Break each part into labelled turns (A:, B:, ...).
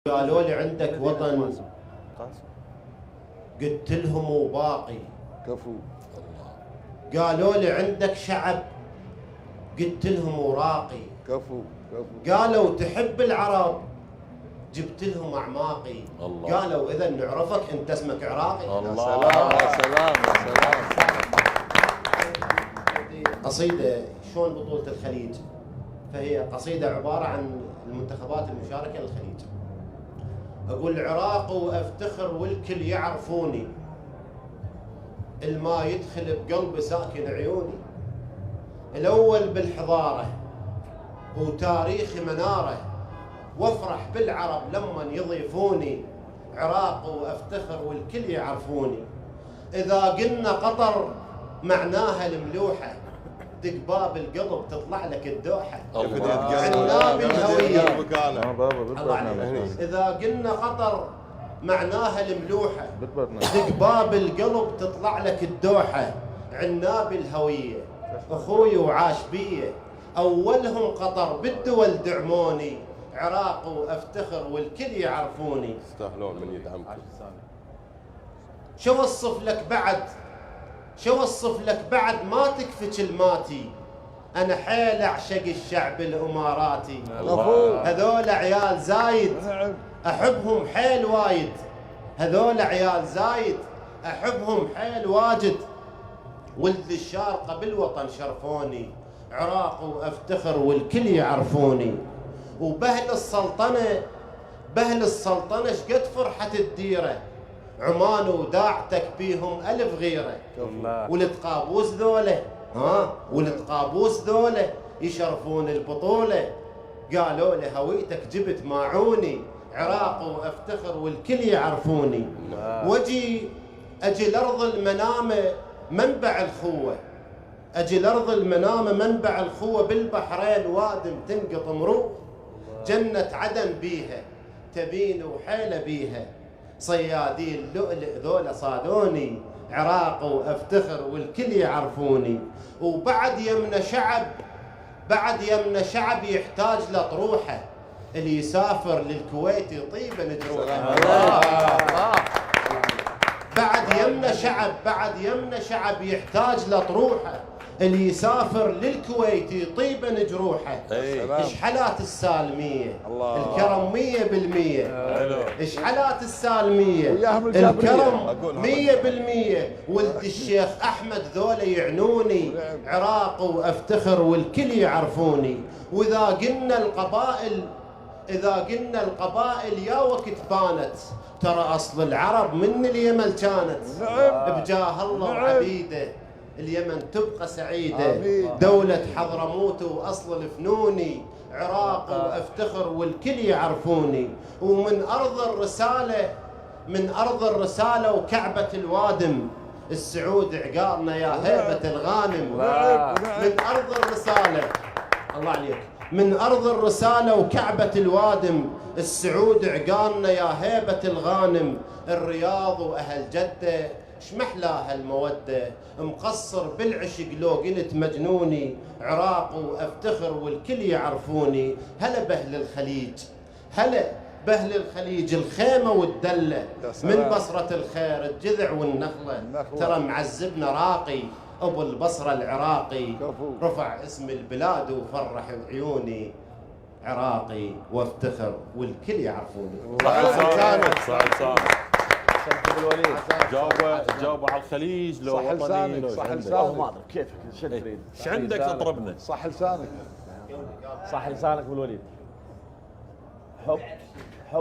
A: قالوا لي عندك وطن، قلت لهم وباقي.
B: كفو.
A: قالوا لي عندك شعب، قلت لهم وراقي.
B: كفو كفو.
A: قالوا تحب العرب، جبت لهم اعماقي.
C: الله.
A: قالوا اذا نعرفك انت اسمك عراقي.
C: الله.
B: يا سلام يا سلام.
A: قصيده شلون بطولة الخليج، فهي قصيدة عبارة عن المنتخبات المشاركة للخليج. أقول العراق وأفتخر والكل يعرفوني، الما يدخل بقلبي ساكن عيوني، الأول بالحضارة وتاريخ مناره، وافرح بالعرب لما يضيفوني. عراق وأفتخر والكل يعرفوني، إذا قلنا قطر معناها الملوحة، دق باب القلب تطلع لك الدوحة. عناب الهوية. إذا قلنا قطر معناها الملوحة، دق باب القلب تطلع لك الدوحة. عناب الهوية أخوي وعاش بيه، أولهم قطر بالدول دعموني. عراق وأفتخر والكل يعرفوني.
D: يستاهلون من يدعمكم.
A: شو وصف لك بعد، شو وصف لك بعد ما تكفك الماتي. أنا حيل أعشق الشعب الإماراتي. هذول عيال زايد أحبهم حيل وايد، هذول عيال زايد أحبهم حيل واجد. ولد الشارقة بالوطن شرفوني، عراق وأفتخر والكل يعرفوني. وبهل السلطنة، بهل السلطنة شقد فرحة الديرة، عمان وداعتك بيهم ألف غيرة. ولد قابوس ذوله، ولد قابوس ذوله يشرفون البطولة. قالوا لي هويتك جبت ماعوني، عراق وأفتخر والكل يعرفوني. أجي لأرض المنامة منبع الخوة، أجي لأرض المنامة منبع الخوة. بالبحرين وادم تنقط مروح، جنة عدن بيها تبين وحيلة بيها. صيادي اللؤلؤ ذولا صادوني، عراق وأفتخر والكل يعرفوني. وبعد يمنا شعب، بعد يمنا شعب يحتاج لطروحه، اللي يسافر للكويت يطيب جروحه. بعد يمنا شعب، بعد يمنا شعب يحتاج لطروحه، اللي يسافر للكويت يطيب جروحه. ايش حالات السالميه، الكرم 100%. ايش حالات السالميه، الكرم 100%. ولد الشيخ احمد ذولا يعنوني، عراق وافتخر والكل يعرفوني. واذا قلنا القبائل، إذا قلنا القبائل يا وقت بانت، ترى أصل العرب من اليمن كانت. بجاه الله وعبيده اليمن تبقى سعيدة. دولة حضرموت وأصل الفنوني، عراق وأفتخر والكل يعرفوني. ومن أرض الرسالة، من أرض الرسالة وكعبة الوادم، السعود عقارنا يا هيبة الغانم. من أرض الرسالة، الله عليك، من أرض الرسالة وكعبة الوادم، السعود عقارنا يا هيبة الغانم. الرياض وأهل جدة شمحلاها المودة، مقصر بالعشق لو قلت مجنوني. عراق وأفتخر والكل يعرفوني. هلا بأهل الخليج، هلا بأهل الخليج، الخيمة والدلة، من بصرة الخير الجذع والنخلة. ترى معذبنا راقي أبو البصرة العراقي، رفع اسم البلاد وفرح عيوني. عراقي وافتخر والكل يعرفوني.
C: صح جاوبوا على الخليج لو
B: صح لسانك، صح لسانك.
E: ما ادري كيفك شو تريد.
C: ايش عندك تطربنا؟
B: صح لسانك،
E: صح لسانك ابو الوليد. حب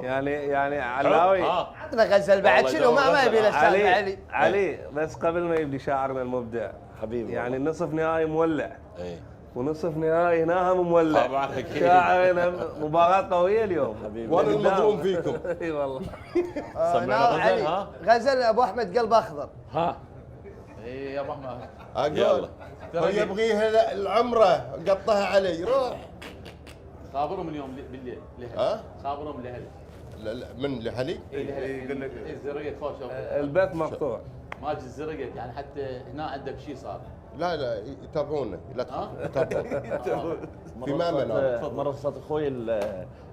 F: يعني علاوي
G: عندنا غزل بعد شنو ما يبي الاستاذ
F: علي بس قبل ما يبدي شاعرنا المبدع
E: حبيبي،
F: يعني النصف نهائي مولع
C: اي
F: ونصف نهائي هنا هم مولع.
C: طبعا اكيد
F: شاعرنا مباراة قوية اليوم
E: حبيبي.
D: وانا المظلوم فيكم.
F: اي والله.
C: سمعنا غزل. ها
G: غزل ابو احمد قلب اخضر.
E: ها اي يا ابو احمد
D: اقول هو يبغيها العمره قطها علي. روح
E: خابرهم اليوم بالليل لهل.
D: ها
E: خابرهم لهل.
D: لا من لحلي
E: يقول لك الزرقة فوق
F: البيت مقطوع.
E: ما اجي الزرقة يعني حتى هنا عندك شيء صار.
D: لا لا يتابعونا، لا يتابعون في مامنا.
H: منصة اخوي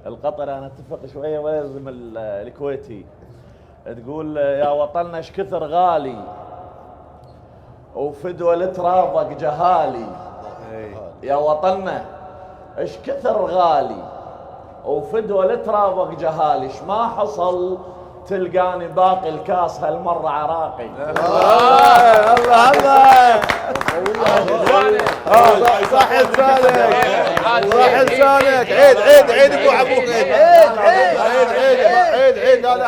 H: القطري انا اتفق شويه ولازم الكويتي. تقول يا وطننا ايش كثر غالي وفدوى لترابك جهالي. يا وطننا ايش كثر غالي وفدوى لترابك جهالي. ايش ما حصل تلقاني باقي الكاس هالمره عراقي.
F: الله الله صح لسانك صح لسانك. عيد عيد عيد ابو عبوك. عيد عيد عيد عيد. لا لا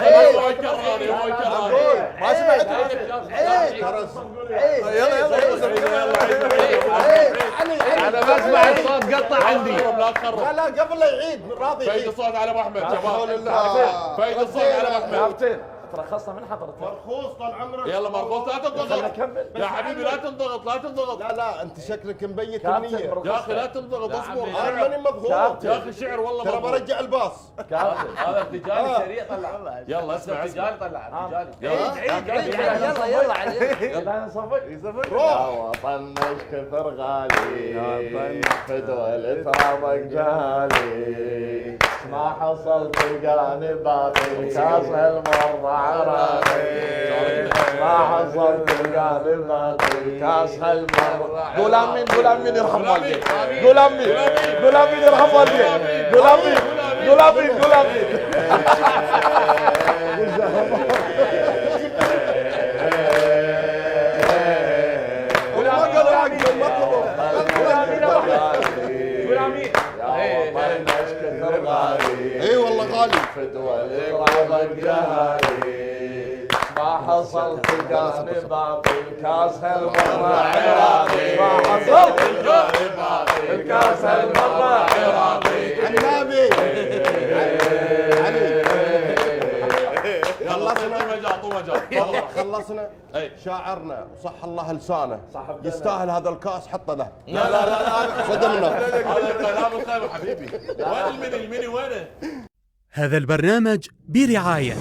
F: ما سمعت. يلا
E: انا بسمع الصوت قطع عندي.
C: لا تخرب.
D: لا قبل لا يعيد راضي
C: فايد
D: يعيد.
C: الصوت على ابو احمد
D: حول
C: شباب.
D: الله.
C: فايد الصوت على ابو احمد.
H: كابتن ترخصنا من حضرتك.
D: مرخوص طال عمرك.
C: يلا مربوط لا
H: خلنا
C: تنضغط
H: نكمل.
C: يا حبيبي، لا تنضغط لا تنضغط.
D: لا لا انت شكلك مبيت
H: كابتن
D: النية.
C: يا اخي لا تنضغط، اصبر.
D: انا ماني مضغوط.
C: يا اخي شعر والله
D: ترى
C: مضبوط.
D: برجع الباص.
H: كابتن
E: هذا التجاري سريع طلع.
C: يلا اسمع
E: التجاري طلع التجاري.
G: يلا يلا عليك.
H: يلا نصفق.
D: روح.
H: يا وطننا ايش كثر غالي فدوى لترابك جهالي. ما حصل تلقاني باقي كاس هالمرة عراقي. ما حصل تلقاني باقي كاس هالمرة. قول امين قول امين يرحم والديك. قول امين قول امين يرحم والديك. قول امين قول امين قول امين.
D: اي والله غالي.
H: فدوى لترابك جهالي. ما حصل تلقاني باقي الكاس هالمرة عراقي. ما حصل تلقاني باقي الكاس هالمرة عراقي.
D: النبي
C: يلا طول مجال طول مجال.
D: خلصنا.
C: أي.
D: شاعرنا وصح الله لسانه يستاهل هذا الكاس، حطه له.
C: لا لا لا
D: صدمنا.
C: هذا كلام الخير حبيبي. وين الميني وينه؟
I: هذا البرنامج برعاية